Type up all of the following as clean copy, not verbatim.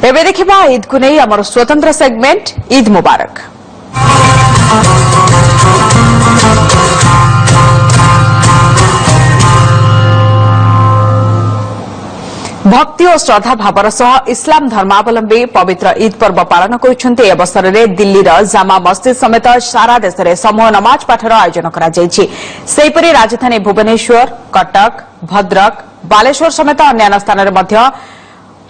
एबे देखिबा ईद को नहीं आमर स्वतंत्र सेगमेंट ईद मुबारक। भक्ति और श्रद्धा भावर सह इस्लाम धर्मावलंबी पवित्र ईद पर्व पालन करुछन्ते। अवसर में दिल्ली जामा मस्जिद समेत सारा देश में समूह नमाज पाठर आयोजन कर राजधानी भुवनेश्वर, कटक, भद्रक, बालेश्वर समेत अन्य स्थान में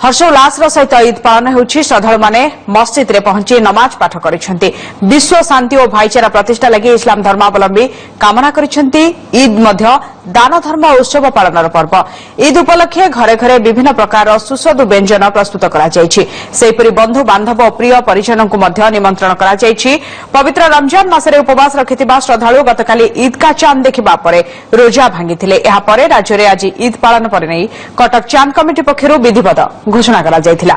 हर्षोल्लास सहित ईद पालन होछि। श्रद्धालु माने मस्जिद रे पहुंची नमाज पाठ करिसेंति। विश्व शांति और भाईचारा प्रतिष्ठा लगी इस्लाम धर्मावलंबी कामना करिसेंति। ईद मध्य दान धर्म उत्सव पालनर पर्व। ईद उपलक्षे घरे घरे विभिन्न प्रकार सुस्वादु व्यंजन प्रस्तुत करा जायछि। सेहिपरि बंधु बांधव और प्रिय परिजन को मध्य निमंत्रण करा जायछि। पवित्र रमजान मासरे उपवास रखिथिबा श्रद्धालु गतकाली ईद का चांद देखिबा परे रोजा भांगिथिले। एहा परे राज्य रे आज ईद पालन पर नै कटक चांद कमिटी पक्षरु विधिवत घोषणा करा जायथिला।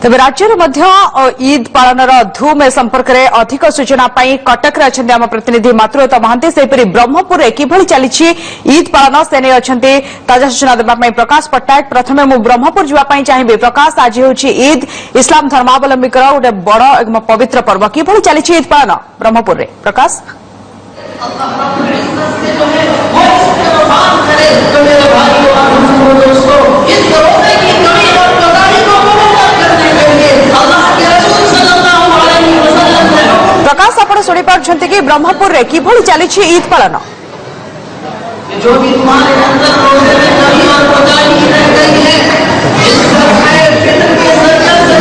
तबे राज्य ईद पालनर धूम संपर्क में अधिक सूचना कटक रे आम प्रतिनिधि मातृता महांती। सेपरी ब्रह्मपुर किभली चली ईद पालन से नहीं अच्छा ताजा सूचना देवाई प्रकाश पट्टनायक। प्रथमे मु ब्रह्मपुर जावाई चाहिए। प्रकाश आज हूँ ईद इस्लाम धर्मावलंबी गोटे बड़ एवं पवित्र पर्व किभली चली ईद पालन ब्रह्मपुर रे प्रकाश। प्रकाश आप शुणी पार्टी कि ब्रह्मपुर रे किभली चली ईद पालन।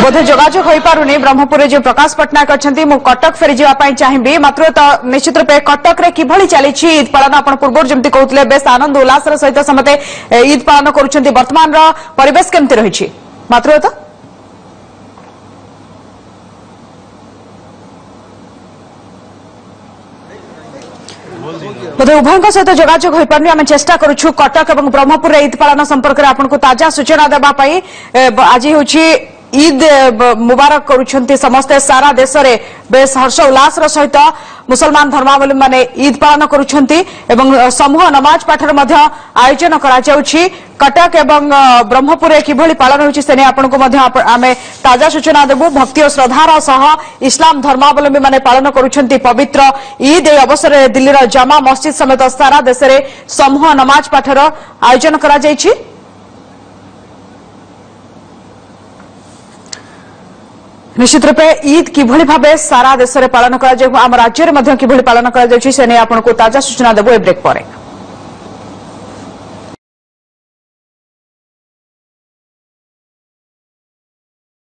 बोधे जोगाजोग हो पारुनी ब्रह्मपुर जो प्रकाश पट्टनायक अच्छा मु कटक फेरी जावाई चाहिए। मात्र तो निश्चित रूपे कटक रे किभली चली ईद पालन आप पूर्व जमी कहते बेस आनंद उल्लास सहित समते ईद पालन करुछंती। वर्तमान परिवेश केमती रही मात्र तो बोधे उभय सहित जोगाजोग हो पारनी। आम चेष्टा करुछु कटक और ब्रह्मपुर ईद पालन संपर्क में आपको ताजा सूचना देवाई। आज हूँ ईद मुबारक करुछंती समस्ते सारा देश में बेस हर्ष उल्लास सहित मुसलमान धर्मावलंबी माने ईद पालन करुछंती एवं समूह नमाज पाठर मध्य आयोजन करा जाउछि। कटक एवं ब्रह्मपुर किभली पालन होछि से आपनको मध्य आमे ताजा सूचना देबु। भक्ति और श्रद्धार सह इस्लाम धर्मावलंबी माने पालन करुछंती पवित्र ईद। ए अवसर में दिल्ली जामा मस्जिद समेत सारा देश में समूह नमाज पाठर आयोजन करा जाइछि। निश्चित रूपे ईद किभली भावे सारा देश में पालन करा जाय, आम राज्य में किभली पालन करा जाय से आपको ताजा सूचना देबु ए ब्रेक पर।